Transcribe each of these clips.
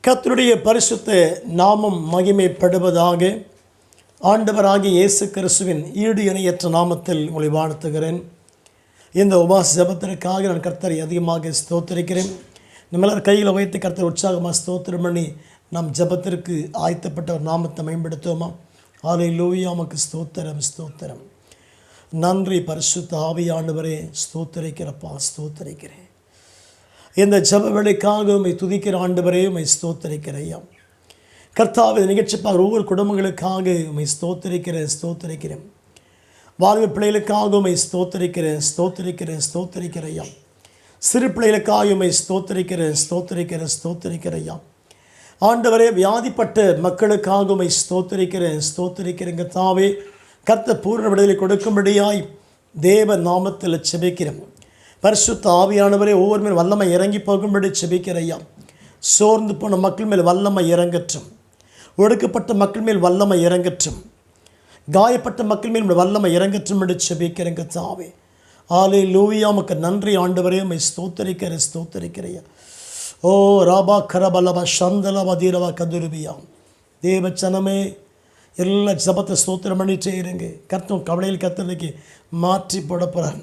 கர்த்தருடைய பரிசுத்த நாமம் மகிமைப்படுவதாக. ஆண்டவராகிய இயேசு கிறிஸ்துவின் ஈடு இணையற்ற நாமத்தில் உங்களை வாழ்த்துகிறேன். இந்த உபவாச ஜபத்திற்காக நான் கர்த்தரை அதிகமாக ஸ்தோத்திரிக்கிறேன். நம்மளால் கையில் வைத்து கர்த்தர் உற்சாகமாக ஸ்தோத்திரம் பண்ணி நாம் ஜபத்திற்கு ஆயத்தப்பட்ட ஒரு நாமத்தை மேம்படுத்துவோமா? ஹல்லேலூயா, உமக்கு ஸ்தோத்திரம் ஸ்தோத்திரம். நன்றி பரிசுத்த ஆவியானவரே, ஸ்தோத்திரிக்கிறப்பா, ஸ்தோத்திரிக்கிறேன். இந்த ஜப வேளைக்காக உம்மை துதிக்கிற ஆண்டவரே, உம்மை ஸ்தோத்திரிக்கிறையா. கர்த்தாவே, நிகழ்ச்சிப்பாக ஒவ்வொரு குடும்பங்களுக்காக உம்மை ஸ்தோத்திரிக்கிறேன். வாழ்வு பிள்ளைகளுக்காக உம்மை ஸ்தோத்திரிக்கிறேன். சிறு பிள்ளைகளுக்காக உம்மை ஸ்தோத்திரிக்கிறேன். ஆண்டவரே, வியாதிப்பட்ட மக்களுக்காக உம்மை ஸ்தோத்திரிக்கிறேன். கர்த்தாவே, கர்த்தர் பூர்ண விடுதலை கொடுக்கும்படியாய் தேவ நாமத்தில் செபிக்கிறேன். பரிசுத்த ஆவியானவரே, ஒவ்வொரு மேல் வல்லமை இறங்கி போகும்படி செபிக்கிறையா. சோர்ந்து போன மக்கள் மேல் வல்லமை இறங்கற்றும். ஒடுக்கப்பட்ட மக்கள் மேல் வல்லமை இறங்கற்றும். காயப்பட்ட மக்கள் மேல் வல்லமை இறங்கற்றும் என்று செபிக்கிறேன். கர்த்தாவே, ஹல்லேலூயா, உமக்கு நன்றி ஆண்டவரே, உம்மை ஸ்தோத்திரிக்கிறையா. ஓ ராபா கரபலபா சந்தலபா தீரவா கதுருபியா. தேவச்சனமே, எல்லா ஜபத்தை ஸ்தோத்திரம் பண்ணிட்டே இருங்க. கர்த்தம் கவலையில் கர்த்தனைக்கு மாற்றி போட போகிறார்.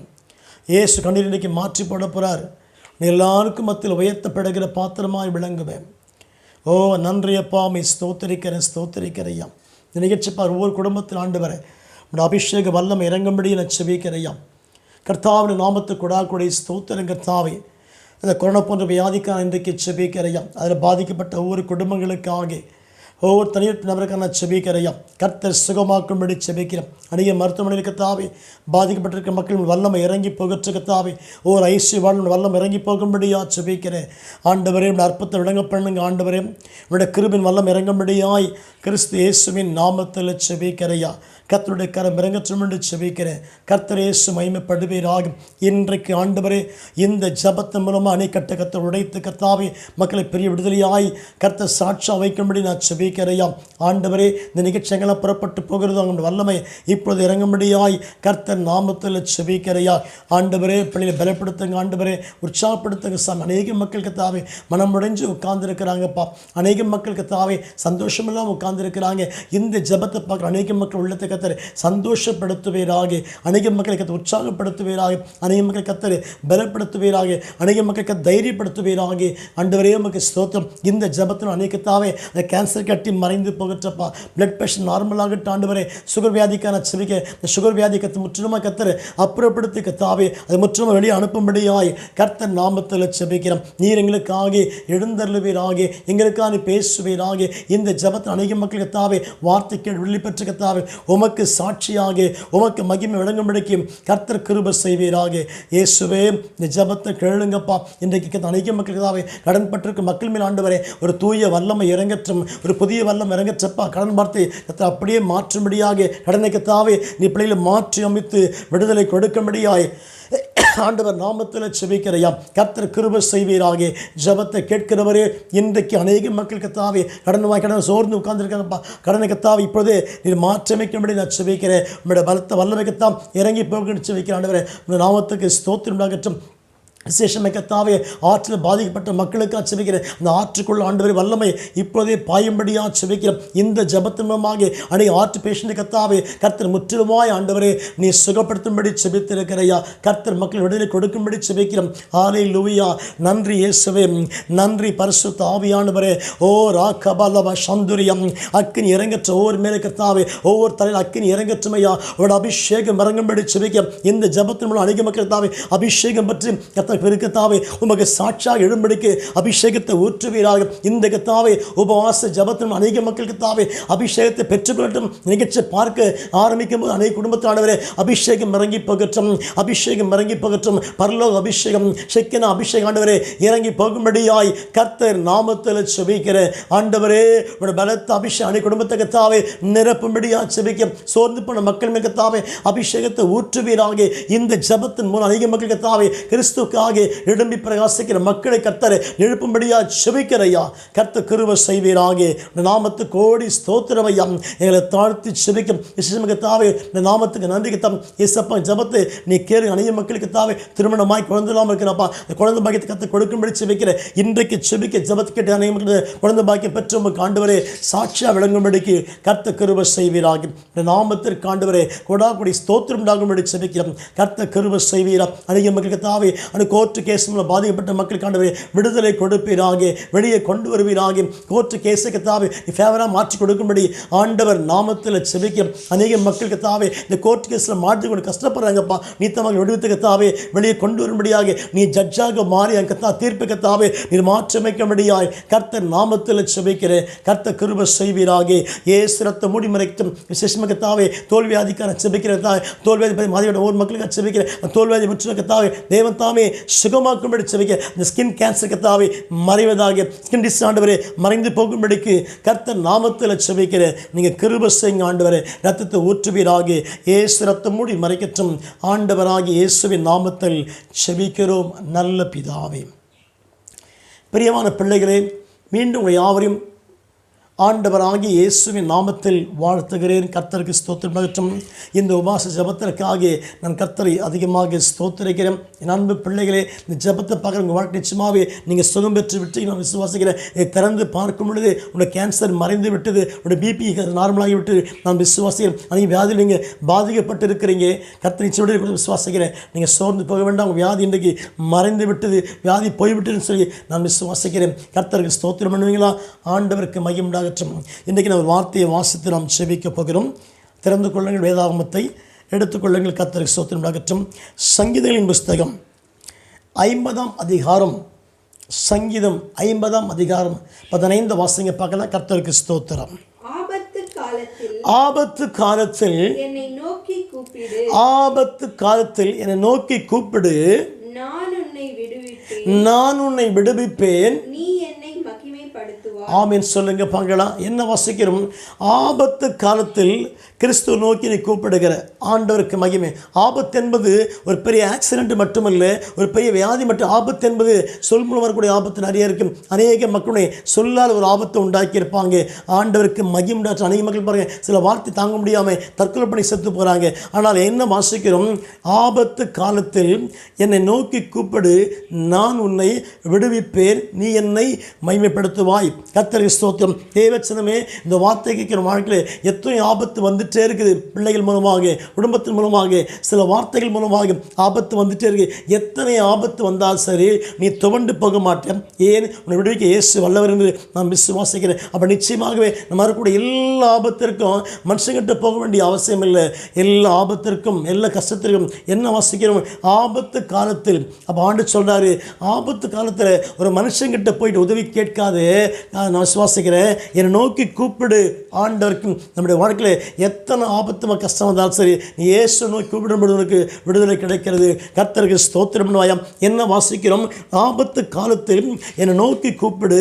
இயேசு கண்ணீர் இன்றைக்கு மாற்றி போட போகிறார். எல்லாருக்கும் மத்தியில் உயர்த்தப்படுகிற பாத்திரமாய் விளங்குவேன். ஓ நன்றி அப்பா, உம்மை ஸ்தோத்திரிக்கிறையா. இந்த நிகழ்ச்சிப்பார் ஒவ்வொரு குடும்பத்தில் ஆண்டவரை உடைய அபிஷேக வல்லம் இறங்கும்படி நான் செபிக்கிறையா. கர்த்தாவின் நாமத்தை கொடாக்குடைய ஸ்தோத்திரம். கர்த்தாவே, அந்த கொரோனா போன்ற வியாதிக்கான இன்றைக்கு செபிக்கிறையா. அதில் பாதிக்கப்பட்ட ஒவ்வொரு குடும்பங்களுக்காக ஒவ்வொரு தனியார் நபருக்கான செபிக்கிறையா. கர்த்தர் சுகமாக்கும்படி செபிக்கிறேன். அநேக மருத்துவமனையில் கர்த்தாவே பாதிக்கப்பட்டிருக்கிற மக்கள் வல்லமை இறங்கி போகற்ற கர்த்தாவே, ஒவ்வொரு ஐசியூ வாழ்வு வல்லம் இறங்கி போகும்படியா செபிக்கிறேன். ஆண்டவரே, உடைய அற்புதத்தை விளங்க பண்ணுங்க. ஆண்டவரே, உடைய கிருபின் வல்லம் இறங்கும்படியாய் கிறிஸ்து இயேசுவின் நாமத்தில் செபிக்கிறையா. கர்த்தருடைய கரம் இறங்கற்றும் என்று செபிக்கிறேன். கர்த்தர் இயேசு மகிமைப்படுவீராகும். இன்றைக்கு ஆண்டவரே, இந்த ஜபத்தின் மூலமாக அணைக்கட்ட கர்த்தர் உடைத்து கர்த்தாவே மக்களை பெரிய விடுதலையாய் கர்த்தர் சாட்சியாக வைக்கும்படி நான் செபிக்கிறையா. ஆண்டவரே, இந்த நிகழ்ச்சியெல்லாம் புறப்பட்டு போகிறது அவங்க வல்லமை இப்பொழுது இறங்கும்படியாய் கர்த்தர் நாமத்தில் செபிக்கிறையா. ஆண்டவரே, பிள்ளைகளை பலப்படுத்துங்க. ஆண்டவரே, உற்சாகப்படுத்துங்க. அநேக மக்கள் கர்த்தாவே மனம் உடைஞ்சு உட்கார்ந்துருக்கிறாங்கப்பா. அநேக மக்கள் கர்த்தாவே சந்தோஷமெல்லாம் உட்கார்ந்துருக்கிறாங்க. இந்த ஜபத்தை பார்க்குற அநேக மக்கள் உள்ளத்தை கர்த்தர் சந்தோஷப்படுத்துவீராக. அநேக மக்களை கர்த்தர் உற்சாகப்படுத்துவீராக. அநேக மக்கள் கர்த்தர் பலப்படுத்துவீராக. அநேக மக்களுக்கு தைரியப்படுத்துவீராக. ஆண்டவரே, உமக்கு ஸ்தோத்திரம். இந்த ஜபத்தில் அநேகத்தாவே அந்த கேன்சர் கட்டி மறைந்து போகட்டப்பா. பிளட் ப்ரெஷர் நார்மலாகட்ட ஆண்டவரே. சுகர் வியாதிக்கான செவிக்க இந்த சுகர் வியாதி கத்து முற்றிலுமாக கர்த்தர் அப்புறப்படுத்தி கர்த்தாவே அது முற்றிலுமாக வெளியே அனுப்பும்படியாய் கர்த்தர் நாமத்தில் செபிக்கிறோம். நீர் எங்களுக்காக எழுந்தருளுவீராக. எங்களுக்காக பேசுவீராக. இந்த ஜபத்தில் அநேக மக்கள் கர்த்தாவே வார்த்தைக்கு வெளிப்பெற்று கர்த்தாவே உமக்கு சாட்சியாக உமக்கு மகிமை விளங்கும்படிக்கு கர்த்தர் கிருபை செய்வீராக. இயேசுவே, இந்த ஜபத்தை கேளுங்கப்பா. இன்றைக்கு அநேக மக்களுக்காகவே கடன் பட்டிருக்கும் மக்கள் மேல் ஆண்டவரே ஒரு தூய வல்லமை இறங்கற்றும். ஒரு புதிய வல்லம் இறங்கற்றப்பா. கடன் வார்த்தை கர்த்தர் அப்படியே மாற்றும்படியாக கடனை கர்த்தாவே நீ பிள்ளைகளை மாற்றி அமைத்து விடுதலை கொடுக்கும்படியாய் ஆண்டவர் நாமத்தில் செபிக்கிறையா. கர்த்தர் கிருபை செய்வீராக. ஜபத்தை கேட்கிறவரே, இன்றைக்கு அநேக மக்கள் கர்த்தாவே கடன் சோர்ந்து உட்கார்ந்துருக்காங்கப்பா. கடனை கர்த்தாவே இப்பொழுதே நீர் மாற்றமைக்கும்படி நான் செபிக்கிறேன். உங்களுடைய பலத்த வல்லமை கர்த்தாம் இறங்கி போகணும்னு செபிக்கிறேன். ஆண்டவரே, உங்கள் நாமத்துக்கு ஸ்தோத்திரம் உண்டாகட்டும். விசேஷமாக கர்த்தாவே ஆற்றில் பாதிக்கப்பட்ட மக்களுக்காக செபிக்கிறேன். அந்த ஆற்றுக்குள்ள ஆண்டவரே வல்லமை இப்போதே பாயும்படியாக செபிக்கிறேன். இந்த ஜபத்தின் மூலமாக அநேக ஆற்று பேஷண்ட் கர்த்தாவே கர்த்தர் முற்றிலுமாய் ஆண்டவரே நீ சுகப்படுத்தும்படி செபித்திருக்கிறையா. கர்த்தர் மக்கள் விடுதலை கொடுக்கும்படி செபிக்கிறோம். ஹல்லேலூயா. நன்றி இயேசுவே, நன்றி பரிசுத்த ஆவியானவரே. ஓ ராகபலவ சந்துரியம் அக்கினி இறங்கற்ற ஒவ்வொரு மேலே கர்த்தாவே ஒவ்வொரு தலையில் அக்கினி இறங்கற்றுமையா. அவரோட அபிஷேகம் இறங்கும்படி செபிக்கிறோம். இந்த ஜபத்தின் மூலம் அநேக மக்கள் கர்த்தாவே அபிஷேகம் பற்றி பெருக்கத்தாவே உமக்கு சாட்சியாக எழும்படிக்கு அபிஷேகத்தை ஊற்றுவீராக. இந்த கர்த்தாவே உபவாச ஜபத்தின் அநேக மக்கள் கர்த்தாவே அபிஷேகத்தை பெற்றுக்கொள்ளட்டும். நிகழ்ச்சி பார்க்க ஆரம்பிக்கும் போது அநேக குடும்பத்தானவரே அபிஷேகம் இறங்கி போகட்டும். பரலோக அபிஷேகம் செக்கின அபிஷேகம் ஆண்டவரே இறங்கி போகும்படியாய் கர்த்தர் நாமத்தில் செபிக்கிற ஆண்டவரே உடைய பலத்த அபிஷேகம் அநேக குடும்பத்தை கர்த்தாவே நிரப்பும்படியாக செபிக்க. சோர்ந்து போன மக்கள் கர்த்தாவே அபிஷேகத்தை ஊற்றுவீராக. இந்த ஜபத்தின் மூலம் அநேக மக்கள் கர்த்தாவே கிறிஸ்துக்கு உனக்காக எழும்பி பிரகாசிக்கிற மக்களை கர்த்தரை எழுப்பும்படியா செபிக்கிறையா. கர்த்தர் கிருபை செய்வீராக. இந்த நாமத்துக்கு கோடி ஸ்தோத்திரம் ஐயா. எங்களை தாழ்த்தி செபிக்கும் விசேஷமாக தாவே இந்த நாமத்துக்கு நன்றி கத்தாம். இயேசப்பா ஜபத்தை நீ கேளு. அநேக மக்களுக்கு தாவே திருமணமாய் குழந்தை இல்லாமல் இருக்கிறப்பா இந்த குழந்தை பாக்கியத்தை கத்தை கொடுக்கும்படி செபிக்கிறேன். இன்றைக்கு செபிக்க ஜபத்து கேட்டு அநேக மக்களுக்கு குழந்தை பாக்கியம் பெற்று உங்களுக்கு ஆண்டவரே சாட்சியாக விளங்கும்படிக்கு கர்த்தர் கிருபை செய்வீராக. இந்த நாமத்திற்கு ஆண்டவரே கொடாக்குடி ஸ்தோத்திரம் உண்டாகும்படி செபிக்கிறோம். கர்த்தர் கிருபை செய்வீரா. அநேக மக்களுக்கு தாவே அந்த கோர்ட்டு கேஸ் பாதிக்கப்பட்ட மக்களுக்கு ஆண்டவரே விடுதலை கொடுப்பீராக. வெளியே கொண்டு வருவீராக. கோர்ட்டு கேஸுக்கு தாவே ஃபேவராக மாற்றி கொடுக்கும்படி ஆண்டவர் நாமத்தில் செபிக்கும். அநேக மக்களுக்கு தாவே இந்த கோர்ட் கேஸில் மாற்றி கொண்டு கஷ்டப்படுறாங்கப்பா. நீ தமக்கு விடுவித்துக்கு தாவே வெளியே கொண்டு வரும்படியாக நீ ஜட்ஜாக மாறி அங்கே தீர்ப்புக்கு தாவே நீர் மாற்றமைக்கும்படியாய் கர்த்தர் நாமத்தில் செபிக்கிறேன். கர்த்தர் கிருபை செய்வீராக. ஏசு ரத்த மூடி மறைக்கும் விசேஷமாக தாவே தோல்வியாதிக்கான செபிக்கிற தாய் தோல்வியாதி மாதிரியோட ஒவ்வொரு மக்களுக்கு செபிக்கிறேன். தோல்வியாதி முற்றுமைக்கு தாவே தேவன் தாமே சுகமாக்கும்படி செபிக்க. இந்த ஸ்கின் கேன்சருக்கு தாவே மறைவதாக ஸ்கின் டிஸ் ஆண்டவரே மறைந்து போகும்படிக்கு கர்த்தர் நாமத்தில் செபிக்கிறேன். நீங்கள் கிருபை செய்யுங்க ஆண்டவரே. ரத்தத்தை ஊற்றுவீராக. இயேசு ரத்தம் மூடி மறைக்கட்டும். ஆண்டவராகிய இயேசுவின் நாமத்தில் செபிக்கிறோம் நல்ல பிதாவே. பிரியமான பிள்ளைகளே, மீண்டும் உங்கள் யாவரையும் ஆண்டவராகிய இயேசுவின் நாமத்தில் வாழ்த்துகிறேன். கர்த்தருக்கு ஸ்தோத்திரம் பகற்றும். இந்த உபாச ஜபத்திற்காக நான் கர்த்தரை அதிகமாக ஸ்தோத்திரிக்கிறேன். என் அன்பு பிள்ளைகளே, இந்த ஜபத்தை பார்க்குற உங்கள் வாழ்க்கை நிச்சயமாகவே நீங்கள் சுகம் பெற்று விட்டு நான் விசுவாசிக்கிறேன். இதை திறந்து பார்க்கும் பொழுது உங்களுடைய கேன்சர் மறைந்து விட்டது, உங்களுடைய பிபி நார்மலாகி விட்டு நான் விசுவாசிக்கிறேன். அன்றைக்கி வியாதியில் நீங்கள் பாதிக்கப்பட்டு இருக்கிறீங்க. கர்த்தர் நிச்சயம் விசுவாசிக்கிறேன். நீங்கள் சோர்ந்து போக வேண்டாம். உங்கள் வியாதி இன்றைக்கு மறைந்து விட்டது, வியாதி போய்விட்டுன்னு சொல்லி நான் விசுவாசிக்கிறேன். கர்த்தருக்கு ஸ்தோத்திரம் பண்ணுவீங்களா? ஆண்டவருக்கு மகிமை உண்டாகட்டும். இன்றைக்கு நான் ஒரு வார்த்தையை வாசித்து நாம் செபிக்க போகிறோம். திறந்து கொள்ளுங்கள் வேதாகமத்தை, எடுத்துக்கொள்ளுங்கள். கர்த்தருக்கு ஸ்தோத்திரம் உண்டாகட்டும். சங்கீதங்களின் புஸ்தகம் 50ஆம் அதிகாரம், சங்கீதம் 50ஆம் அதிகாரம் 15 வாசிங்க பார்க்கலாம். கர்த்தருக்கு ஸ்தோத்திரம். ஆபத்து காலத்தில் என்னை நோக்கி கூப்பிடு. ஆபத்து காலத்தில் என்னை நோக்கி கூப்பிடு. நான் உன்னை விடுவிப்பேன். நீ என்னை மகிமைப்படுத்துவாய். ஆமென் சொல்லுங்க பார்க்கலாம். என்ன வாசிக்கிறோம்? ஆபத்து காலத்தில் கிறிஸ்துவ நோக்கி நீ கூப்பிடுகிற ஆண்டவருக்கு மகிமை. ஆபத்து என்பது ஒரு பெரிய ஆக்சிடென்ட் மட்டுமல்ல, ஒரு பெரிய வியாதி மட்டும். ஆபத்து என்பது சொல் மூலம் வரக்கூடிய ஆபத்து நிறைய இருக்கும். அநேக மக்களுடைய சொல்லால் ஒரு ஆபத்தை உண்டாக்கியிருப்பாங்க. ஆண்டவருக்கு மகிமை உண்டாச்சு. அநேக மக்கள் பாருங்கள், சில வார்த்தை தாங்க முடியாமல் தற்கொலை பண்ணி செத்து போகிறாங்க. ஆனால் என்ன வாசிக்கிறோம்? ஆபத்து காலத்தில் என்னை நோக்கி கூப்பிடு, நான் உன்னை விடுவிப்பேன், நீ என்னை மகிமைப்படுத்துவாய். கர்த்தருக்கு ஸ்தோத்திரம். தேவச்சனமே, இந்த வார்த்தை கேட்கிற வாழ்க்கையில் எத்தனை ஆபத்து வந்துட்டே இருக்குது. பிள்ளைகள் மூலமாக, குடும்பத்தின் மூலமாக, சில வார்த்தைகள் மூலமாக ஆபத்து வந்துட்டே இருக்கு. எத்தனை ஆபத்து வந்தால் சரி நீ துவண்டு போக மாட்டேன். ஏன்? உன்னை விடுவிக்க இயேசு வல்லவர் என்று நான் விசுவாசிக்கிறேன். அப்போ நிச்சயமாகவே நம்ம இருக்கக்கூடிய எல்லா ஆபத்திற்கும் மனுஷங்கிட்ட போக வேண்டிய அவசியம் இல்லை. எல்லா ஆபத்திற்கும், எல்லா கஷ்டத்திற்கும் என்ன வாசிக்கிறோம்? ஆபத்து காலத்தில். அப்போ ஆண்டு சொல்கிறாரு, ஆபத்து காலத்தில் ஒரு மனுஷங்கிட்ட போயிட்டு உதவி கேட்காது. நான் விசுவாசிக்கிறேன். என்னை நோக்கி கூப்பிடு. ஆண்டவருக்கும் நம்முடைய வாழ்க்கையில் எத்தனை ஆபத்து கஷ்டம் வந்தாலும் சரி நீ இயேசு நோக்கி கூப்பிடும்போது உனக்கு விடுதலை கிடைக்கிறது. கர்த்தருக்கு ஸ்தோத்திரம் பண்ணுவாயாம். என்ன வாசிக்கிறோம்? ஆபத்து காலத்தில் என்னை நோக்கி கூப்பிடு,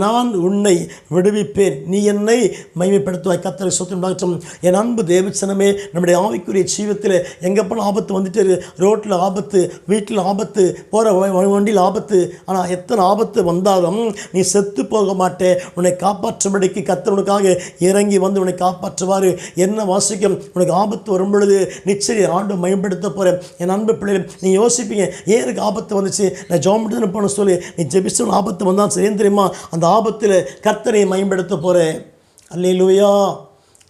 நான் உன்னை விடுவிப்பேன், நீ என்னை மகிமைப்படுத்துவாய். கர்த்தருக்கு ஸ்தோத்திரம் உண்டாகட்டும். என் அன்பு தேவச்சனமே, நம்முடைய ஆவிக்குரிய ஜீவித்தில் எங்கே போனால் ஆபத்து வந்துட்டு இருக்கு. ரோட்டில் ஆபத்து, வீட்டில் ஆபத்து, போகிற வண்டியில் ஆபத்து. ஆனால் எத்தனை ஆபத்து வந்தாலும் நீ செத்து போக மாட்டே. உன்னை காப்பாற்றும்படிக்கு கர்த்தர் உனக்காக இறங்கி வந்து உன்னை காப்பாற்றுவார். என்ன வாசிக்கும்? உனக்கு ஆபத்து வரும் பொழுது நிச்சயம் ஆண்டு மேம்படுத்த போகிறேன். என் அன்பு பிள்ளைகள், நீ யோசிப்பீங்க, ஏன் எனக்கு ஆபத்து வந்துச்சு, நான் ஜெபம் போன சொல்லி நீ ஜெபிச்சு ஆபத்து வந்தால் சரி தெரியுமா? அந்த ஆபத்தில் கர்த்தரை மேம்படுத்த போகிறேன். அல்லேலூயா.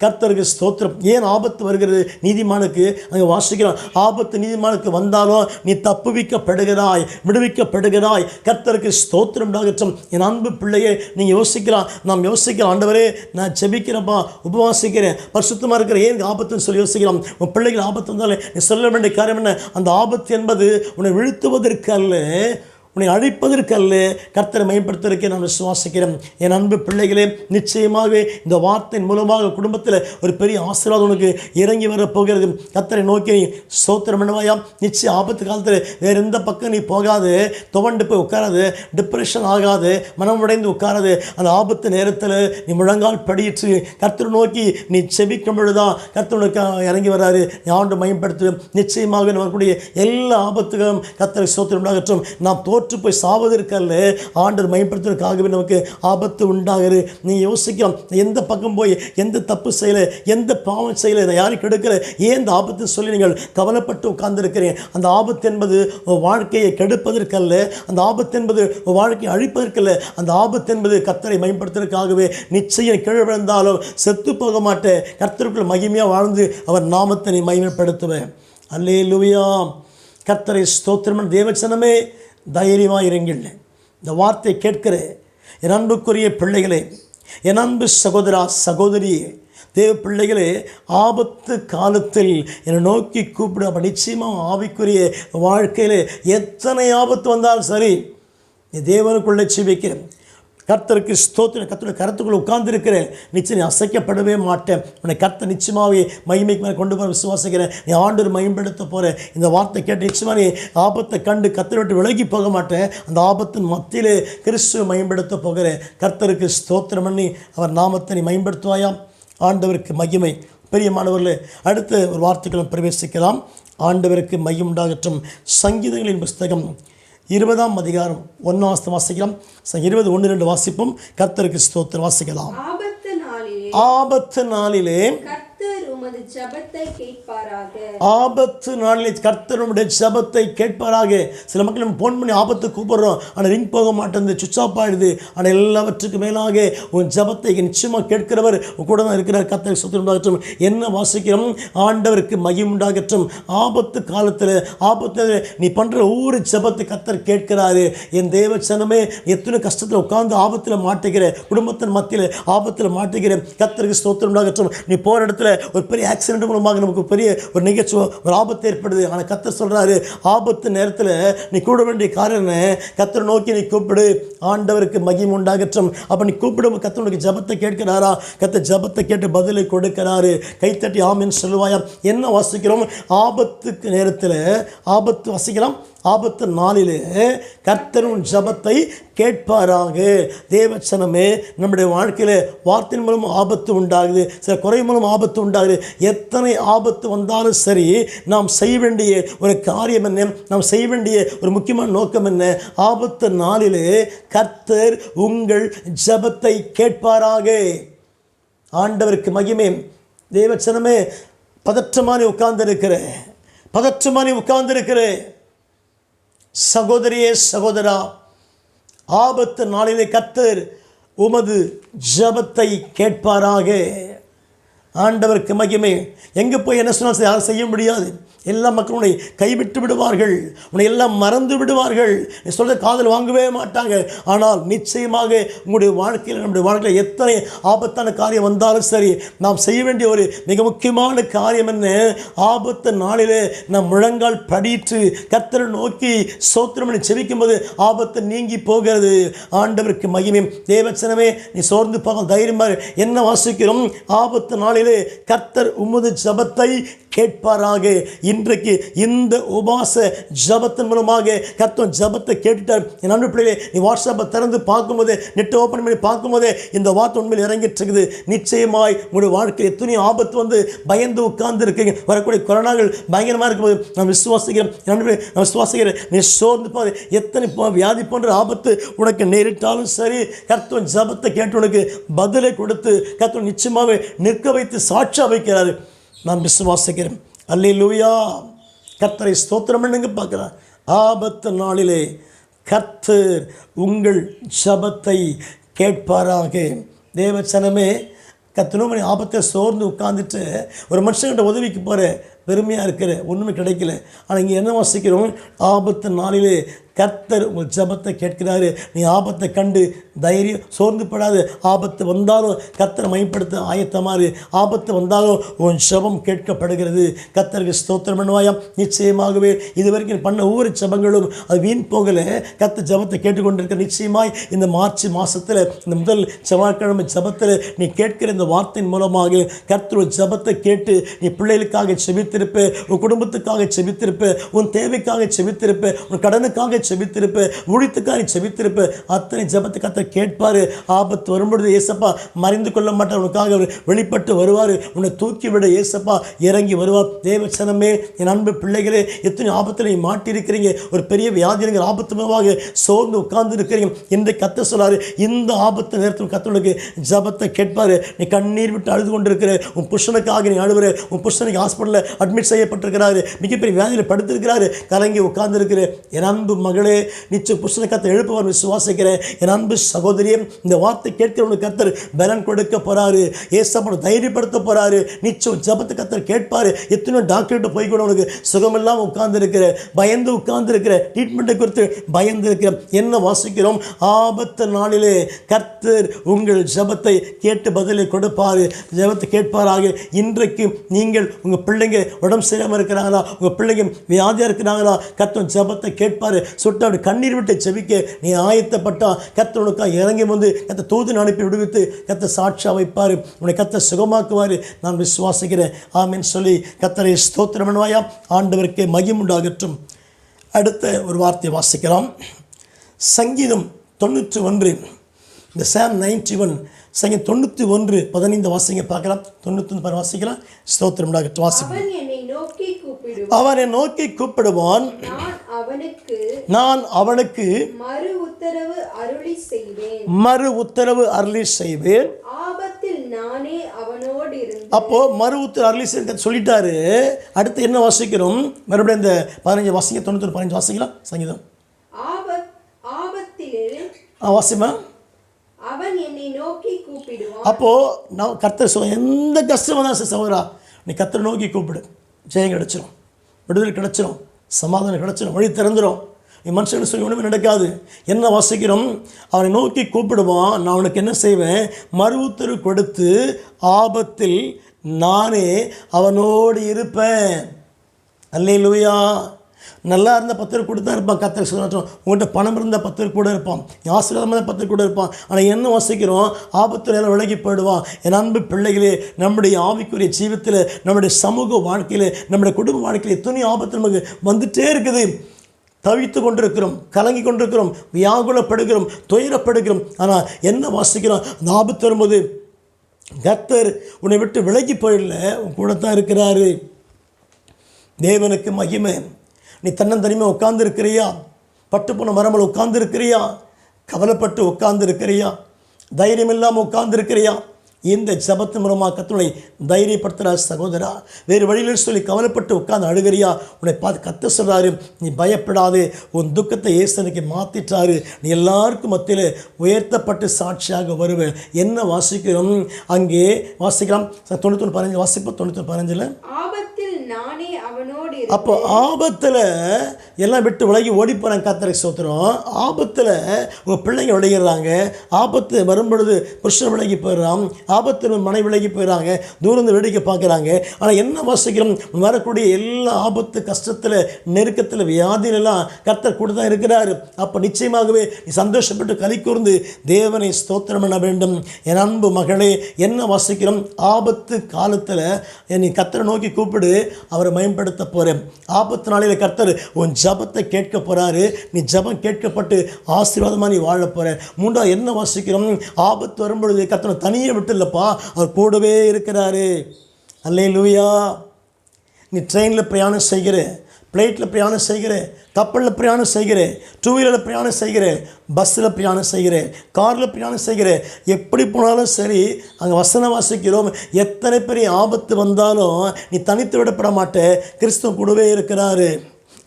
கர்த்தருக்கு ஸ்தோத்திரம். ஏன் ஆபத்து வருகிறது நீதிமானுக்கு? அங்கே வாசிக்கிறோம், ஆபத்து நீதிமானுக்கு வந்தாலும் நீ தப்புவிக்கப்படுகிறாய், விடுவிக்கப்படுகிறாய். கர்த்தருக்கு ஸ்தோத்திரம் உண்டாகட்டும். என் அன்பு பிள்ளையே, நீங்கள் யோசிக்கலாம், நாம் யோசிக்கலாம், ஆண்டவரே நான் ஜெபிக்கிறேன்ப்பா, உபவாசிக்கிறேன், பரிசுத்தமாக இருக்கிற, ஏன் ஆபத்துன்னு சொல்லி யோசிக்கலாம். உன் பிள்ளைகள் ஆபத்து வந்தாலே நீ சொல்ல வேண்டிய காரியம் என்ன? அந்த ஆபத்து என்பது உன்னை வீழ்த்துவதற்கு அல்ல, உன்னை அழிப்பதற்கல்ல கர்த்தரை மேம்படுத்திருக்க நான் விசுவாசிக்கிறேன். என் அன்பு பிள்ளைகளே, நிச்சயமாக இந்த வார்த்தையின் மூலமாக குடும்பத்தில் ஒரு பெரிய ஆசீர்வாதம் உனக்கு இறங்கி வர போகிறது. கர்த்தரை நோக்கி நீ ஸ்தோத்திரம் பண்ணுவாயாம். நிச்சயம் ஆபத்து காலத்தில் வேறு எந்த பக்கம் நீ போகாது, துவண்டு போய் உட்காராது, டிப்ரெஷன் ஆகாது, மனம் உடைந்து உட்காராது. அந்த ஆபத்து நேரத்தில் நீ முழங்கால் படியிட்டு கர்த்தரை நோக்கி நீ செபிக்கும் பொழுதுதான் கர்த்தருக்கு இறங்கி வராரு. நீ ஆண்டு மேம்படுத்து. நிச்சயமாக நமக்குடைய எல்லா ஆபத்துகளும் கர்த்தரை ஸ்தோத்திரம் உண்டாகட்டும். நாம் தோற்று போய் சாவதற்கல்ல, ஆண்டவர் மேம்படுத்துவதற்காகவே நமக்கு ஆபத்து உண்டாகுது. நீ யோசிக்கலாம், எந்த பக்கம் போய் எந்த தப்பு செய்யலை, எந்த பாவம் செய்யலை, இதை யாரும் கெடுக்கல, ஏன் இந்த ஆபத்து சொல்லி நீங்கள் கவலைப்பட்டு உட்கார்ந்துருக்கிறேன். அந்த ஆபத்து என்பது வாழ்க்கையை கெடுப்பதற்கல்ல, அந்த ஆபத்து என்பது வாழ்க்கையை அழிப்பதற்கல்ல, அந்த ஆபத்து என்பது கர்த்தரை மேம்படுத்துவதற்காகவே. நிச்சயம் கீழே விழுந்தாலும் செத்து போக மாட்டேன், கர்த்தருக்குள் மகிமையாக வாழ்ந்து அவர் நாமத்தை நீ மகிமைப்படுத்துவேன். அல்லேலூயா. கர்த்தரை ஸ்தோத்திரம். தேவச்சனமே, தைரியமாக இருங்கள். இந்த வார்த்தை கேட்கிற என் அன்புக்குரிய பிள்ளைகளே, என் அன்பு சகோதரா சகோதரியே, தேவ பிள்ளைகளே, ஆபத்து காலத்தில் என்னை நோக்கி கூப்பிட. அப்போ நிச்சயமாக ஆவிக்குரிய வாழ்க்கையில் எத்தனை ஆபத்து வந்தாலும் சரி, நீ தேவனுக்குள்ளே ஜீவிக்கிறேன். கர்த்தருக்கு ஸ்தோத்திரம். கர்த்தருடைய கருத்துக்குள்ளே உட்கார்ந்துருக்கிறேன். நிச்சயம் அசைக்கப்படவே மாட்டேன். உன்னை கர்த்தர் நிச்சயமாகவே மகிமைக்கு மேலே கொண்டு போகிற விசுவாசிக்கிறேன். நீ ஆண்டவர் மகிமைப்படுத்த போகிற இந்த வார்த்தை கேட்டு நிச்சயமாக நீ ஆபத்தை கண்டு கர்த்தரை விட்டு விலகி போக மாட்டேன். அந்த ஆபத்தின் மத்தியிலே கிறிஸ்துவை மகிமைப்படுத்த போகிறேன். கர்த்தருக்கு ஸ்தோத்திரம் பண்ணி அவர் நாமத்தை நீ மகிமைப்படுத்துவாயாம். ஆண்டவருக்கு மகிமை. பெரியமானவர்களே, அடுத்த ஒரு வார்த்தைகளும் பிரவேசிக்கலாம். ஆண்டவருக்கு மகிமை உண்டாகட்டும். சங்கீதங்களின் புஸ்தகம் 20ஆம் அதிகாரம் 1 வாசிக்கலாம். 20:1-2 வாசிப்போம். கர்த்தருக்கு ஸ்தோத்திரம். வாசிக்கலாம். ஆபத்து நாளிலே ஆபத்து நாளிலே கர்த்தர் உம்முடைய ஜெபத்தை கேட்பாராக. சில மக்கள் நம்ம ஃபோன் பண்ணி ஆபத்து கூப்பிடுறோம், ஆனால் ரிங் போக மாட்டேங்குது, சுவிட்ச் ஆஃப் ஆகிடுது. ஆனால் எல்லாவற்றுக்கும் மேலாக உன் ஜெபத்தை நிச்சயமாக கேட்கிறவர் கூட தான் இருக்கிறார். கர்த்தருக்கு ஸ்தோத்திரம் உண்டாகட்டும். என்ன வாசிக்கிறோம்? ஆண்டவருக்கு மகிமை உண்டாகட்டும். ஆபத்து காலத்தில் ஆபத்து நீ பண்ணுற ஒவ்வொரு ஜெபத்தை கர்த்தர் கேட்கிறாரு. என் தேவச்சனமே, எத்தனை கஷ்டத்தில் உட்கார்ந்து ஆபத்தில் மாட்டுகிற, குடும்பத்தின் மத்தியில் ஆபத்தில் மாட்டுகிற, கர்த்தருக்கு ஸ்தோத்திரம் உண்டாகட்டும். நீ போகிற இடத்துல ஒரு பெரிய ஆக்சிடென்ட் மூலமாக நமக்கு பெரிய ஒரு நிகழ்ச்சி, ஒரு ஆபத்து ஏற்படுது. ஆனால் கர்த்தர் சொல்கிறாரு, ஆபத்து நேரத்தில் நீ கூட வேண்டிய காரணம் கர்த்தரை நோக்கி நீ கூப்பிடு. ஆண்டவருக்கு மகிமை உண்டாகட்டும். அப்போ நீ கூப்பிடும் கர்த்தருடைய ஜெபத்தை கேட்கிறாரா? கர்த்தர் ஜெபத்தை கேட்டு பதிலை கொடுக்கிறாரு. கைத்தட்டி ஆமென் சொல்லுவாயா. என்ன வாசிக்கிறோம்? ஆபத்துக்கு நேரத்தில் ஆபத்து வாசிக்கலாம். ஆபத்து நாளிலே கர்த்தரும் ஜெபத்தை கேட்பாராக. தேவச்சனமே, நம்முடைய வாழ்க்கையில் வார்த்தையின் மூலம் ஆபத்து உண்டாகுது, சில குறை மூலம் ஆபத்து உண்டாகுது. எத்தனை ஆபத்து வந்தாலும் சரி, நாம் செய்ய வேண்டிய ஒரு காரியம் என்ன? நாம் செய்ய வேண்டிய ஒரு முக்கியமான நோக்கம் என்ன? ஆபத்து நாளிலே கர்த்தர் உங்கள் ஜெபத்தை கேட்பாராக. ஆண்டவருக்கு மகிமை. தேவச்சனமே, பதற்றமானி உட்கார்ந்திருக்கிற சகோதரியே, சகோதரா, ஆபத்து நாளிலே கர்த்தர் உமது ஜெபத்தை கேட்பாராக. ஆண்டவருக்கு மகிமை. எங்கே போய் என்ன சொன்னால் யாரும் செய்ய முடியாது. எல்லா மக்களும் உன்னை கைவிட்டு விடுவார்கள், உன்னை எல்லாம் மறந்து விடுவார்கள், நீ சொல்கிற காதல் வாங்கவே மாட்டாங்க. ஆனால் நிச்சயமாக உங்களுடைய வாழ்க்கையில், நம்முடைய வாழ்க்கையில் எத்தனை ஆபத்தான காரியம் வந்தாலும் சரி, நாம் செய்ய வேண்டிய ஒரு மிக முக்கியமான காரியம் என்ன? ஆபத்து நாளிலே நாம் முழங்கால் படியிட்டு கர்த்தரை நோக்கி ஸ்தோத்திரம் பண்ணி செபிக்கும் போது ஆபத்து நீங்கி போகிறது. ஆண்டவருக்கு மகிமை. தேவச்சனமே, நீ சோர்ந்து பார்க்க தைரியமாக. என்ன வாசிக்கிறோம்? ஆபத்து நாளிலே கர்த்தர் உமது ஜெபத்தை கேட்பாராக. இன்றைக்கு இந்த உபாச ஜபத்தின் மூலமாக கர்த்தர் ஜபத்தை கேட்டுட்டார். என் அன்பு பிள்ளைகளே, நீ வாட்ஸ்அப்பை திறந்து பார்க்கும்போது, நெட்டை ஓப்பன் பண்ணி பார்க்கும்போதே இந்த வார்த்தை உண்மையில் இறங்கிட்டு இருக்குது. நிச்சயமாய் உங்களுடைய வாழ்க்கையில் எத்தனையோ ஆபத்து வந்து பயந்து உட்கார்ந்து இருக்கீங்க. வரக்கூடிய கொரோனாக்கள் பயங்கரமாக இருக்கும்போது நான் விசுவாசிக்கிறேன், நீ சோர்ந்து பாரு. எத்தனை வியாதி போன்ற ஆபத்து உனக்கு நேரிட்டாலும் சரி, கர்த்தர் ஜபத்தை கேட்டு உனக்கு பதிலை கொடுத்து கர்த்தர் நிச்சயமாகவே நிற்க வைத்து சாட்சியாக வைக்கிறாரு. நான் விசுவாசிக்கிறேன். அல்லேலூயா. கர்த்தரை ஸ்தோத்திரம் பண்ணுங்க. பார்க்குறேன், ஆபத்து நாளிலே கர்த்தர் உங்கள் ஜபத்தை கேட்பாராக. தேவச்சனமே, கர்த்தர் ஆபத்தை சோர்ந்து உட்காந்துட்டு ஒரு மனுஷங்கிட்ட உதவிக்கு போகிற, பெருமையாக இருக்கிற, ஒன்றுமே கிடைக்கல. ஆனால் இங்கே என்ன வாசிக்கிறோம்? ஆபத்து நாளிலே கர்த்தர் உங்கள் ஜெபத்தை கேட்கிறாரு. நீ ஆபத்தை கண்டு தைரியம் சோர்ந்து படாது. ஆபத்து வந்தாலும் கர்த்தரை மையப்படுத்த ஆயத்தமாறு. ஆபத்து வந்தாலும் உன் ஜெபம் கேட்கப்படுகிறது. கர்த்தருக்கு ஸ்தோத்திரம் பண்ணுவாயாம். நிச்சயமாகவே இதுவரைக்கும் பண்ண ஒவ்வொரு ஜெபங்களும் அது வீண் போகலை. கர்த்தர் ஜெபத்தை கேட்டுக்கொண்டிருக்க நிச்சயமாய் இந்த மார்ச் மாதத்தில் இந்த முதல் செவ்வாய்க்கிழமை ஜெபத்தில் நீ கேட்கிற இந்த வார்த்தையின் மூலமாக கர்த்தர் ஜெபத்தை கேட்டு நீ பிள்ளைகளுக்காக செபித்திருப்ப, உன் குடும்பத்துக்காக செபித்திருப்ப, உன் தேவைக்காக செபித்திருப்ப, உன் கடனுக்காக செபித்திருப்ப, ஊழியத்துக்காக செபித்திருப்ப. அத்தனை ஜெபத்தை கர்த்தர் கேட்பார். ஆபத்து வரும்பொழுது ஏசப்பா மறைந்து கொள்ள மாட்டார். உனக்காக அவர் வெளிப்பட்டு வருவார். உன்னை தூக்கிவிட ஏசப்பா இறங்கி வருவார். தேவச்சனமே, என் அன்பு பிள்ளைகளே, எத்தனை ஆபத்தில் நீ மாட்டியிருக்கிறீங்க. ஒரு பெரிய வியாதிகள் ஆபத்துமாக சோர்ந்து உட்கார்ந்து இருக்கிறீங்க. இன்றைக்கு கர்த்தர் சொல்றாரு, இந்த ஆபத்து நேரத்தில் கர்த்தருக்கு ஜெபத்தை கேட்பார். நீ கண்ணீர் விட்டு அழுது கொண்டிருக்கிற உன் புருஷனுக்காக நீ அழுவுற. உன் புருஷனுக்கு ஹாஸ்பிட்டலில் அட்மிட் செய்யப்பட்டிருக்கிறாரு, மிகப்பெரிய வியாதியில் படுத்திருக்கிறாரு, கலங்கி உட்கார்ந்துருக்கிற என் அன்பு மகளே, நிச்சயம் புருஷனை கர்த்தர் எழுப்புவார் விசுவாசிக்கிறேன். என் அன்பு சகோதரியே, இந்த வார்த்தை கேட்கிறவனுக்கு கர்த்தர் பலன் கொடுக்க போறாரு. ஏசப்பனை தைரியப்படுத்த போறாரு. நிச்சயம் ஜெபத்தை கர்த்தர் கேட்பாரு. எத்தனை டாக்டர்கிட்ட போய் கூட உனக்கு சுகமில்லாமல் உட்கார்ந்து இருக்கிற, பயந்து உட்கார்ந்து இருக்கிற, ட்ரீட்மெண்ட்டை குறித்து பயந்து இருக்கிற, என்ன வாசிக்கிறோம்? ஆபத்து நாளிலே கர்த்தர் உங்கள் ஜெபத்தை கேட்டு பதிலை கொடுப்பாரு. ஜெபத்தை கேட்பாராக. இன்றைக்கு நீங்கள் உங்கள் பிள்ளைங்க உடம்பு சரியாமல் இருக்கிறாங்களா, உங்கள் பிள்ளைங்க வியாதியாக இருக்கிறாங்களா, கர்த்தர் ஜெபத்தை கேட்பாரு. சுட்டு அப்படி கண்ணீர் விட்டு ஜெபிக்க நீ ஆயத்தப்பட்டா கர்த்தருக்காக இறங்கி வந்து கர்த்தர் தூதன் அனுப்பி விடுவித்து கர்த்தர் சாட்சியா வைப்பார். உன்னை கர்த்தர் சுகமாக்குவார். நான் விசுவாசிக்கிறேன். ஆமென் சொல்லி கர்த்தரை ஸ்தோத்திரம் பண்ணுவாயா. ஆண்டவருக்கே மகிமை உண்டாகட்டும். அடுத்த ஒரு வார்த்தையை வாசிக்கலாம். சங்கீதம் 91, இந்த Psalm 91, சங்கீதம் 91 15 வாசிங்க பார்க்கலாம். 91 வாசிக்கலாம். ஸ்தோத்திரம் உண்டாகட்டும். வாசிக்கலாம். அவனை நோக்கி கூப்பிடுவான், நான் அவனுக்கு மறு உத்தரவு அருளி செய்வேன். அப்போ மறு உத்தரவு அருளி செய்ய சொல்லிட்டாரு. அடுத்து என்ன வாசிக்கிறோம்? மறுபடியும் இந்த 15 வாசிங்க. 91 15 வாசிக்கலாம். சங்கீதம் வாசிமா. அப்போ நான் கர்த்தர் சொல்ல, எந்த கஷ்டமாக தான் சகோதரா நீ கர்த்தரை நோக்கி கூப்பிடு. ஜெயம் கிடைச்சிடும், விடுதலை கிடைச்சிடும், சமாதானம் கிடைச்சிடும், வழி திறந்துடும். நீ மனுஷன் சொல்லி ஒன்றுமே நடக்காது. என்ன வாசிக்கிறோம்? அவனை நோக்கி கூப்பிடுவான், நான் அவனுக்கு என்ன செய்வேன்? மறு உத்தரவு கொடுத்து ஆபத்தில் நானே அவனோடு இருப்பேன். அல்லேலூயா. நல்லா இருந்தால் 10 பேர் கூட தான் இருப்பான். கர்த்தர் சொல்கிறோம், உங்கள்கிட்ட பணம் இருந்தால் 10 பேர் கூட இருப்பான், ஆசீர்வாதமாக 10 பேர் கூட இருப்பான். ஆனால் என்ன வாசிக்கிறோம்? ஆபத்தில் எல்லாம் விலகி போயிடுவான். என் அன்பு பிள்ளைகளே, நம்முடைய ஆவிக்குரிய ஜீவித்தில், நம்முடைய சமூக வாழ்க்கையில், நம்முடைய குடும்ப வாழ்க்கையில் எத்தனை ஆபத்து நமக்கு வந்துகிட்டே இருக்குது. தவித்து கொண்டிருக்கிறோம், கலங்கி கொண்டிருக்கிறோம், வியாகுலப்படுகிறோம், துயரப்படுகிறோம். ஆனால் என்ன வாசிக்கிறோம்? அந்த ஆபத்து வரும்போது கர்த்தர் உன்னை விட்டு விலகி போயிடல, உன் கூட தான் இருக்கிறாரு. தேவனுக்கு மகிமை. நீ தன்னந்தனிமையாக உட்கார்ந்து இருக்கிறியா? பட்டு போன மரமல் உட்கார்ந்து இருக்கிறியா? கவலைப்பட்டு உட்கார்ந்து இருக்கிறியா? தைரியம் இல்லாமல் உட்கார்ந்து இருக்கிறியா? இந்த ஜபத்து மூலமாக கர்த்தரை தைரியப்படுத்துகிற சகோதரா, வேறு வழியில் சொல்லி கவலைப்பட்டு உட்கார்ந்து அழுகிறியா? உன்னை பார்த்து கர்த்தர் சொல்கிறாரு, நீ பயப்படாது, உன் துக்கத்தை இயேசுவுக்கு மாற்றிட்டாரு. நீ எல்லாருக்கும் மத்தியில் உயர்த்தப்பட்டு சாட்சியாக வருவேன். என்ன வாசிக்கிறோம்? அங்கே வாசிக்கலாம். 91 15 வாசிப்போம். 91 15 அப்போ ஆபத்தில் எல்லாம் விட்டு விலகி ஓடி போகிறாங்க. கர்த்தருக்கு ஸ்தோத்திரம். ஆபத்தில் உங்கள் பிள்ளைங்க விளையிடுறாங்க. ஆபத்து வரும்பொழுது புருஷன் விலகி போயிடுறான். ஆபத்து மனை விலகி போயிடறாங்க. தூரந்து வேடிக்கை பார்க்குறாங்க. ஆனால் என்ன வாசிக்கிறோம்? வரக்கூடிய எல்லா ஆபத்து, கஷ்டத்தில், நெருக்கத்தில், வியாதியிலெல்லாம் கர்த்தர் கூட தான் இருக்கிறார். அப்போ நிச்சயமாகவே நீ சந்தோஷப்பட்டு கலி கூர்ந்து தேவனை ஸ்தோத்திரம் பண்ண வேண்டும். என் அன்பு மகளே, என்ன வாசிக்கிறோம்? ஆபத்து காலத்தில் நீ கர்த்தரை நோக்கி கூப்பிடு, அவரை மேம்படுத்த போகிறேன். ஆபத்து நாளில் கர்த்தர் உன் ஜபத்தை கேட்க போகிறாரு. நீ ஜபம் கேட்கப்பட்டு ஆசீர்வாதமாக நீ வாழ போகிற. 3 என்ன வாசிக்கிறோம்? ஆபத்து வரும்பொழுது கர்த்தரை தனியே விட்டு இல்லைப்பா, அவர் கூடவே இருக்கிறாரு. அல்லேலூயா. நீ ட்ரெயினில் பிரயாணம் செய்கிற, ஃப்ளைட்டில் பிரயாணம் செய்கிற, கப்பலில் பிரயாணம் செய்கிற, 2 வீலரில் பிரயாணம் செய்கிற, பஸ்ஸில் பிரயாணம் செய்கிற, காரில் பிரயாணம் செய்கிற, எப்படி போனாலும் சரி, அங்கே வசனம் வாசிக்கிறோம், எத்தனை பெரிய ஆபத்து வந்தாலும் நீ தனித்து விடப்பட மாட்டே. கிறிஸ்துவ கூடவே இருக்கிறாரு.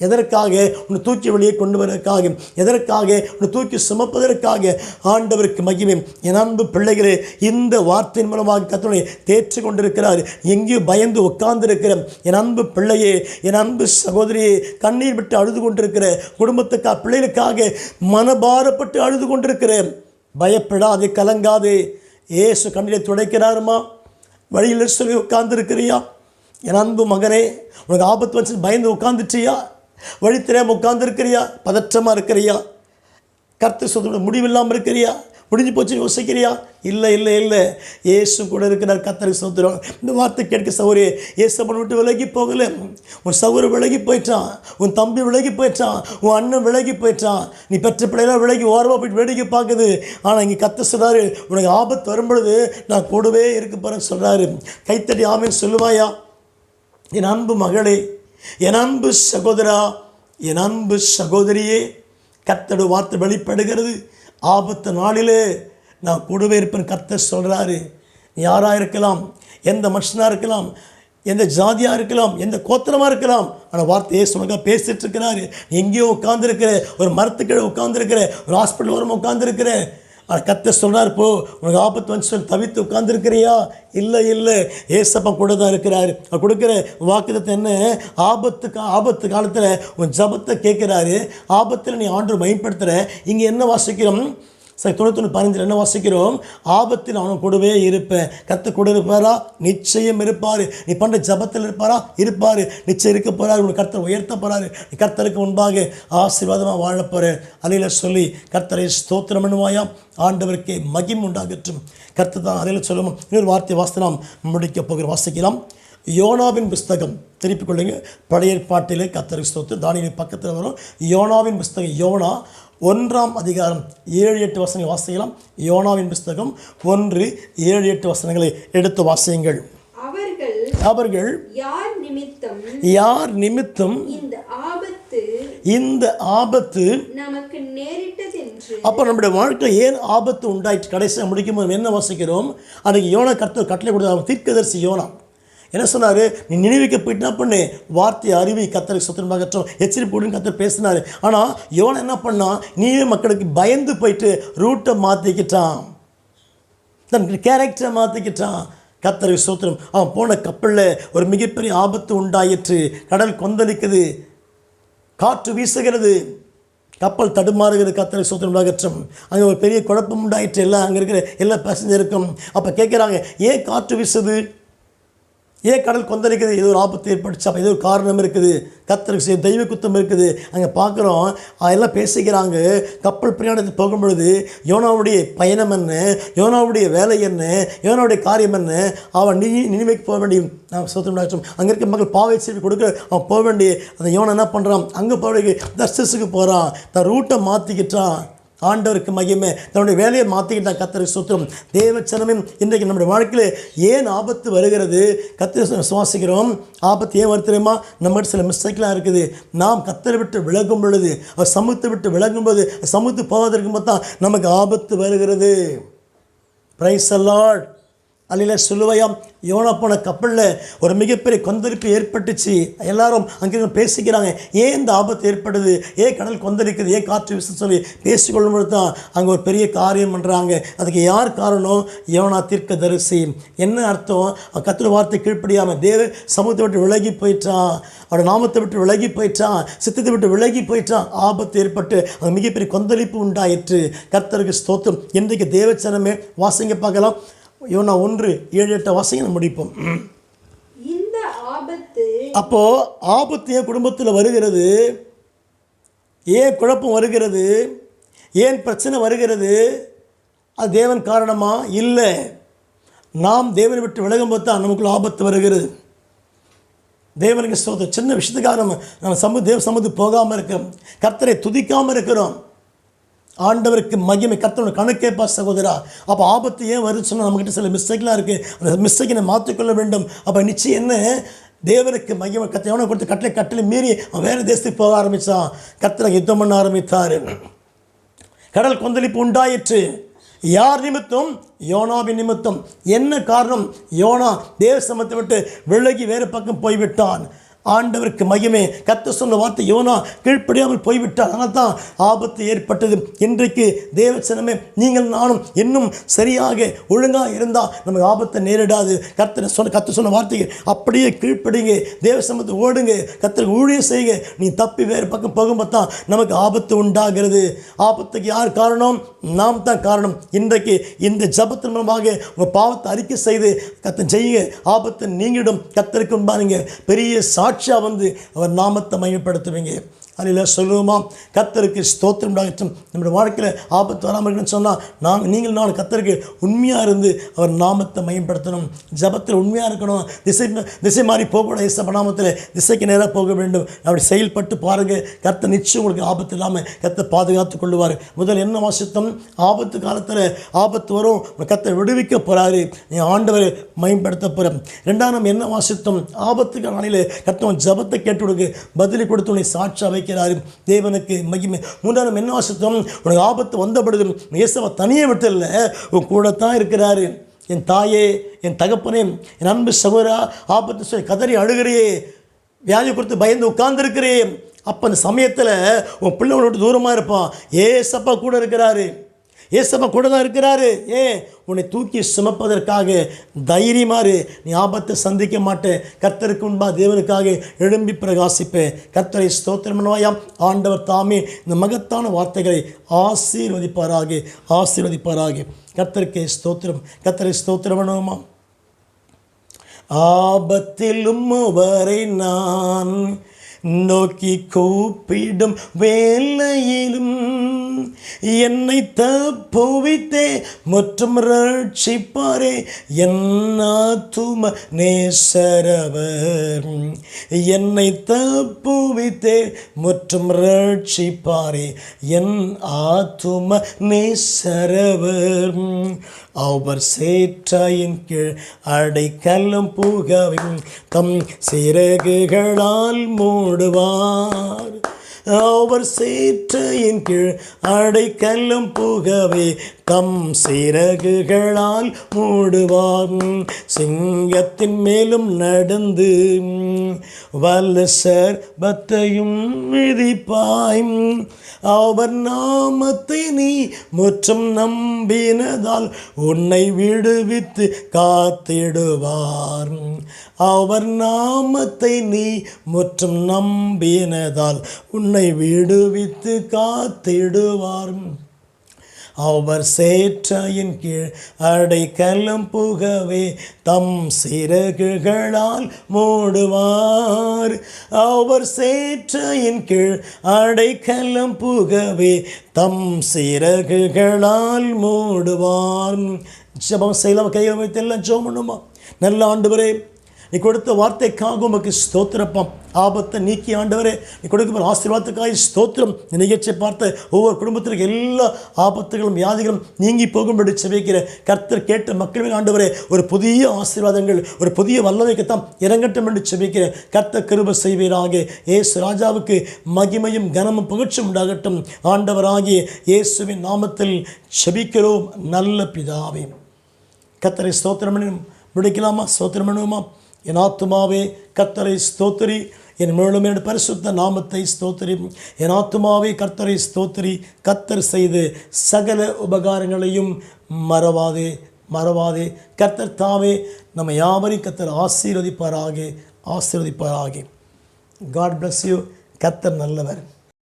எதற்காக? உன்னை தூக்கி வெளியே கொண்டு வருவதற்காக, எதற்காக? உன்னை தூக்கி சுமப்பதற்காக. ஆண்டவருக்கு மகிமை. என் அன்பு பிள்ளைகளே, இந்த வார்த்தையின் மூலமாக கர்த்தரை தேற்றி கொண்டிருக்கிறார். எங்கேயும் பயந்து உட்கார்ந்திருக்கிற என் அன்பு பிள்ளையே, என் அன்பு சகோதரியே, கண்ணீர் விட்டு அழுது கொண்டிருக்கிற குடும்பத்துக்காக, பிள்ளைகளுக்காக மனபாரப்பட்டு அழுது கொண்டிருக்கிற, பயப்படாதே, கலங்காதே. இயேசு கண்ணீரை துடைக்கிறாருமா? வழியில் சொல்லி உட்கார்ந்துருக்கிறியா? என் அன்பு மகனே, உனக்கு ஆபத்து வச்சு பயந்து உட்காந்துட்டியா? வழி தெரியாமல் உட்கார்ந்துருக்கிறியா? பதற்றமாக இருக்கிறியா? கர்த்தர் சொல்ல முடிவில்லாமல் இருக்கிறியா? முடிஞ்சு போச்சு யோசிக்கிறியா? இல்லை இல்லை இல்லை, இயேசு கூட இருக்கிறார். கர்த்தருக்கு ஸ்தோத்திரம். இந்த வார்த்தை கேட்க சகோதரி, இயேசு விட்டு விலகி போகலை. உன் சகோதரர் விலகி போயிட்டான், உன் தம்பி விலகி போயிட்டான், உன் அண்ணன் விலகி போயிட்டான், நீ பெற்ற பிள்ளைலாம் விலகி ஓரமாக போயிட்டு வேடிக்கை பார்க்குது. ஆனால் இங்கே கர்த்தர் சொல்கிறாரு, உனக்கு ஆபத்து வரும்பொழுது நான் கூடவே இருக்க போகிறேன்னு சொல்கிறாரு. கைத்தடி ஆமென் சொல்லுவாயா? என் அன்பு மகளே, என் அன்பு சகோதரா, என் அன்பு சகோதரியே, கர்த்தருடைய வார்த்தை வெளிப்படுகிறது. ஆபத்து நாளிலே நான் கூடவே இருப்பேன் கர்த்தர் சொல்கிறாரு. யாராக இருக்கலாம், எந்த மனுஷனாக இருக்கலாம், எந்த ஜாதியாக இருக்கலாம், எந்த கோத்திரமாக இருக்கலாம், ஆனால் வார்த்தையே சொல்லுங்க பேசிகிட்டு இருக்கிறாரு. எங்கேயோ உட்காந்துருக்கிற, ஒரு மரத்துக்கீழே உட்காந்துருக்கிற, ஒரு ஹாஸ்பிட்டல் ஓரமாக உட்காந்துருக்கிற, ஆனால் கர்த்தர் சொல்கிறார், போ, உனக்கு ஆபத்து வந்து சொல்லி தவித்து உட்காந்துருக்கிறியா? இல்லை இல்லை, ஏசப்பா கூட தான் இருக்கிறாரு. அவர் கொடுக்குற வாக்குத்தத்தம் என்ன? ஆபத்து காலத்தில் உன் ஜபத்தை கேட்குறாரு. ஆபத்தில் நீ ஆண்டவர் பயன்படுத்துகிற. இங்கே என்ன வாசிக்கிறோம்? 91:15 என்ன வாசிக்கிறோம்? ஆபத்தில் அவன் கூடவே இருப்பேன். கர்த்தர் கூட இருப்பாரா? நிச்சயம் இருப்பார். நீ பண்ணுற ஜபத்தில் இருப்பாரா? இருப்பார். நிச்சயம் இருக்க போகிறார். உனக்கு கர்த்தர் உயர்த்த போகிறாரு. நீ கர்த்தருக்கு முன்பாக ஆசீர்வாதமாக வாழ போகிற அலையில் சொல்லி கர்த்தரை ஸ்தோத்திரம் பண்ணுவாயாம். ஆண்டவருக்கே மகிமை உண்டாகட்டும். கர்த்தர் தான் அலையில் சொல்லணும். இன்னொரு வார்த்தை வாசனம் முடிக்க போகிற வாசிக்கலாம். யோனாவின் புஸ்தகம் திருப்பிக் கொள்ளுங்க. பழைய ஏற்பாட்டிலே கர்த்தருக்கு ஸ்தோத்திரம். தானியேல் பக்கத்தில் வரும். யோனாவின் புஸ்தகம், யோனா 1ஆம் அதிகாரம் 7-8 வசனங்களை வாசிக்கலாம். யோனாவின் புஸ்தகம் 1-7-8 வசனங்களை எடுத்து வாசியுங்கள். அவர்கள் யார் நிமித்தம் இந்த ஆபத்து நமக்கு நேரிட்டதென்று. அப்போ நம்முடைய வாழ்க்கையில் ஏன் ஆபத்து உண்டாயிற்று? கடைசியாக முடிக்கும் போது என்ன வாசிக்கிறோம்? அன்றைக்கு யோனா கர்த்தர் கட்டளை கொடுத்த தீர்க்கதரிசி யோனா என்ன சொன்னார்? நீ நினைவுக்கு போயிட்டு என்ன பண்ணு? வார்த்தையை அறிவி, கர்த்தருக்கு சுத்தமாகட்டும், எச்சரிப்பு கொடுன்னு கர்த்தர் பேசினார். ஆனால் யோனா என்ன பண்ணான்? நீயே மக்களுக்கு பயந்து போயிட்டு ரூட்டை மாற்றிக்கிட்டான், தன் கேரக்டரை மாற்றிக்கிட்டான். கர்த்தருக்கு ஸ்தோத்திரம். அவன் போன கப்பலில் ஒரு மிகப்பெரிய ஆபத்து உண்டாயிற்று. கடல் கொந்தளிக்குது, காற்று வீசுகிறது, கப்பல் தடுமாறுகிறது. கர்த்தருக்கு ஸ்தோத்திரம் உண்டாகட்டும். அங்கே ஒரு பெரிய குழப்பம் உண்டாயிற்று. எல்லாம் அங்கே இருக்கிற எல்லா பேசஞ்சருக்கும். அப்போ கேட்குறாங்க, ஏன் காற்று வீசுது? ஏன் கடல் கொந்தளிக்குது? ஏதோ ஒரு ஆபத்து ஏற்பட்டுச்சு. அப்போ ஏதோ ஒரு காரணம் இருக்குது. கர்த்தருக்கு தெய்வ குத்தம் இருக்குது. அங்கே பார்க்குறோம், எல்லாம் பேசிக்கிறாங்க. கப்பல் பிரயாணத்துக்கு போகும்பொழுது யோனாவுடைய பயணம் என்ன, யோனாவுடைய வேலை என்ன, யோனாவுடைய காரியம் என்ன, அவன் நினைவுக்கு போக வேண்டிய சுத்தம். அங்கே இருக்க மக்கள் பாவை செய்தி கொடுக்க அவன் போக வேண்டிய அந்த யோனா என்ன பண்ணுறான்? அங்கே போக தர்சஸுக்கு போகிறான். தன் ரூட்டை மாற்றிக்கிட்டான். ஆண்டவருக்கு மகிமை. தன்னுடைய வேலையை மாற்றிக்கிட்டான். கர்த்தருக்கு ஸ்தோத்திரம். தேவச்சனமே, இன்றைக்கு நம்முடைய வாழ்க்கையில் ஏன் ஆபத்து வருகிறது? கர்த்தரை சுவாசிக்கிறோம். ஆபத்து ஏன் வருது தெரியுமா? நம்மகிட்ட சில மிஸ்டேக்லாம் இருக்குது. நாம் கர்த்தரை விட்டு விலகும் பொழுது, அவர் சமூகத்தை விட்டு விலகும்போது, சமூகத்து போவதற்கு தான் நமக்கு ஆபத்து வருகிறது. Praise the lord. அல்லையில் சொல்லுவையாம். யோனா போன கப்பலில் ஒரு மிகப்பெரிய கொந்தளிப்பு ஏற்பட்டுச்சு. எல்லாரும் அங்கே பேசிக்கிறாங்க, ஏன் இந்த ஆபத்து ஏற்படுது, ஏன் கடல் கொந்தளிக்குது, ஏன் காற்று வீச சொல்லி பேசிக்கொள்ளும்போது தான் அங்கே ஒரு பெரிய காரியம் பண்ணுறாங்க. அதுக்கு யார் காரணம்? யோனா தீர்க்கதரிசி. என்ன அர்த்தம்? கர்த்தருடைய வார்த்தை கீழ்ப்படியாமல் தேவ சமூகத்தை விட்டு விலகி போயிட்டான், அவரோட நாமத்தை விட்டு விலகி போயிட்டான், சித்தத்தை விட்டு விலகி போயிட்டான். ஆபத்து ஏற்பட்டு அது மிகப்பெரிய கொந்தளிப்பு உண்டாயிற்று. கர்த்தருக்கு ஸ்தோத்திரம். இன்றைக்கு தேவச்சனமே வாசிங்க பார்க்கலாம். யோனா 1:7-8 வாசிங்க முடிப்போம். இந்த ஆபத்து, அப்போ ஆபத்து ஏன் குடும்பத்தில் வருகிறது? ஏன் குழப்பம் வருகிறது? ஏன் பிரச்சனை வருகிறது? அது தேவன் காரணமா? இல்லை, நாம் தேவனை விட்டு விலகும்போது தான் நமக்குள்ள ஆபத்து வருகிறது. தேவனுக்கு ஸ்தோத்திரம். சின்ன விஷயத்துக்காக நம்ம தேவ சமூகத்துக்கு போகாமல் இருக்கிறோம், கர்த்தரை துதிக்காமல் இருக்கிறோம். ஆண்டவருக்கு மகிமை. கர்த்தரோட கணக்கேப்பா சகோதரா. அப்போ ஆபத்து ஏன் வருதுன்னு சொன்னால் நம்மகிட்ட சில மிஸ்டேக்லாம் இருக்குது. அந்த மிஸ்டேக்கை மாற்றிக்கொள்ள வேண்டும். அப்போ நிச்சயம் என்ன? தேவனுக்கு மகிமை. கர்த்தரை கொடுத்து கட்டளை மீறி அவன் வேறு தேசத்துக்கு போக ஆரம்பித்தான். கர்த்தரை யுத்தம் பண்ண ஆரம்பித்தார். கடல் கொந்தளிப்பு உண்டாயிற்று. யார் நிமித்தம்? யோனாவின் நிமித்தம். என்ன காரணம்? யோனா தேவ சமூகத்தை விட்டு விலகி வேறு பக்கம் போய்விட்டான். ஆண்டவருக்கு மகிமை. கர்த்தர் சொன்ன வார்த்தை யோனா கீழ்ப்படியாமல் போய்விட்டார், அதனால் தான் ஆபத்து ஏற்பட்டது. இன்றைக்கு தேவசனமே நீங்கள் நானும் இன்னும் சரியாக ஒழுங்காக இருந்தால் நமக்கு ஆபத்தை நேரிடாது. கர்த்தர் சொன்ன வார்த்தைக்கு அப்படியே கீழ்ப்படிங்க, தேவசமத்தை ஓடுங்க, கர்த்தருக்கு ஊழியம் செய்யுங்க. நீ தப்பி வேறு பக்கம் போகும்போது தான் நமக்கு ஆபத்து உண்டாகிறது. ஆபத்துக்கு யார் காரணம்? நாம் தான் காரணம். இன்றைக்கு இந்த ஜபத்தின் மூலமாக உங்கள் பாவத்தை அறிக்கை செய்து கர்த்தர் செய்யுங்க, ஆபத்தை நீங்கிடும். கர்த்தருக்கு முன்பாக பெரிய சாட்சியாக வந்து அவர் நாமத்தை மையப்படுத்துவீங்க. அதில் சொல்லுவோமா? கர்த்தருக்கு ஸ்தோத்திரம் உண்டாகட்டும். நம்முடைய வாழ்க்கையில் ஆபத்து வராமல் இருக்குன்னு சொன்னால் நீங்கள் நான் கர்த்தருக்கு உண்மையாக இருந்து அவர் நாமத்தை மையப்படுத்தணும். ஜபத்தில் உண்மையாக இருக்கணும். திசை மாறி போகக்கூடாது. இயேசு நாமத்தில் திசைக்கு நேராக போக வேண்டும். அப்படி செயல்பட்டு பாருங்கள், கர்த்தர் நிச்சயம் உங்களுக்கு ஆபத்து இல்லாமல் கர்த்தர் பாதுகாத்து கொள்ளுவார். முதல் என்ன வாசித்தோம்? ஆபத்து காலத்தில் ஆபத்து வரும், கர்த்தர் விடுவிக்க போகிறாரு, நீ ஆண்டவரை மேம்படுத்த போகிற. ரெண்டாம் நம்ம என்ன வாசித்தோம்? ஆபத்துக்கு நாளில் கர்த்தர் ஜபத்தை கேட்டு உனக்கு பதிலை கொடுத்து உன்னை சாட்சியாக வைக்கிறாரு. தேவனுக்கு மகிமை. மூன்றாம் என்ன வாசித்தோம்? உனக்கு ஆபத்து வந்தபடுது இயேசுவை தனியே விட்டு இல்லை, உன் கூட தான் இருக்கிறாரு. என் தாயே, என் தகப்பனே, என் அன்பு சகோதரா, ஆபத்து சொல்லி கதறி அழுகிறியே, வியாதி குறித்து பயந்து உட்கார்ந்துருக்கிறே, அப்போ அந்த சமயத்தில் உன் பிள்ளைகளை விட்டு தூரமாக இருப்பான். ஏசப்பா கூட இருக்கிறாரு, ஏசப்பா கூட தான் இருக்கிறாரு. உன்னை தூக்கி சுமப்பதற்காக தைரியமாறு. நீ ஆபத்தை சந்திக்க மாட்டேன். கர்த்தருக்கு முன்பாக தேவனுக்காக எழும்பி பிரகாசிப்பேன். கர்த்தரை ஸ்தோத்திரம் பண்ணுவாயாம். ஆண்டவர் தாமே இந்த மகத்தான வார்த்தைகளை ஆசீர்வதிப்பாராக, ஆசீர்வதிப்பாராக. கர்த்தருக்கு ஸ்தோத்திரம். கர்த்தரை ஸ்தோத்திரம் பண்ணுவோமா? ஆபத்திலும் வரை நான் நோக்கி கூப்பிடும் வேளையிலும் என்னை தப்புவித்தே மற்றும் ரட்சிப்பாரே என் ஆத்தும நேசரவர். என்னை தப்புவித்தே மற்றும் ரட்சிப்பாரே என் ஆத்தும நேசரவர். அவர் சேற்றாயின் கீழ் அடைக்கலம் புகவின் தம் சிறகுகளால் மூடுவார். அவர் சேற்றையின் கீழ் அடைக்கலம் புகவே தம் சிறகுகளால் மூடுவார். சிங்கத்தின் மேலும் நடந்து வல்லசர் பத்தையும் மிதிப்பாய். அவர் நாமத்தை நீ முற்றும் நம்பினதால் உன்னை விடுவித்து காத்திடுவார். அவர் நாமத்தை நீ முற்றும் நம்பினதால் உன்னை விடுவித்து காத்திடுவார். அவர் சேற்றையின் கீழ் அடைக்கலம் புகவே தம் சிறகுகளால் மூடுவார். அவர் சேற்றையின் கீழ் அடைக்கலம் புகவே தம் சிறகுகளால் மூடுவார். ஜெபம் செய்யலாம். கையை வைத்து எல்லாம் ஜெபம் பண்ணுமா? நல்ல ஆண்டவரே, நீ கொடுத்த வார்த்தைக்காக உமக்கு ஸ்தோத்திரப்பம். ஆபத்தை நீக்கி ஆண்டவரே, நீ கொடுக்க ஆசீர்வாதத்துக்காக ஸ்தோத்திரம். இந்த நிகழ்ச்சியை பார்த்த ஒவ்வொரு குடும்பத்திற்கு எல்லா ஆபத்துகளும் வியாதிகளும் நீங்கி போகும்படி செபிக்கிற கர்த்தர் கேட்ட மக்களின் ஆண்டவரே, ஒரு புதிய ஆசீர்வாதங்கள், ஒரு புதிய வல்லமைக்குத்தான் இறங்கட்டும் என்று செபிக்கிற கர்த்தர் கிருபை செய்வீராக. இயேசு ராஜாவுக்கு மகிமையும் கனமும் புகழ்ச்சியும் உண்டாகட்டும். ஆண்டவராகிய இயேசுவின் நாமத்தில் செபிக்கிறோம் நல்ல பிதாவே. கர்த்தரை ஸ்தோத்திரம் பண்ணி முடிக்கலாமா? ஸ்தோத்திரம் பண்ணுவோமா? என் ஆத்துமாவே கர்த்தரை ஸ்தோத்திரி, என் முழுமையான பரிசுத்த நாமத்தை ஸ்தோத்திரி. என் ஆத்துமாவே கர்த்தரை ஸ்தோத்திரி. கர்த்தர் செய்து சகல உபகாரங்களையும் மறவாதே, மறவாதே. கர்த்தர் தாமே நம்ம யாவரையும் கர்த்தர் ஆசீர்வதிப்பாராக, ஆசீர்வதிப்பாராக. God bless you. கர்த்தர் நல்லவர்.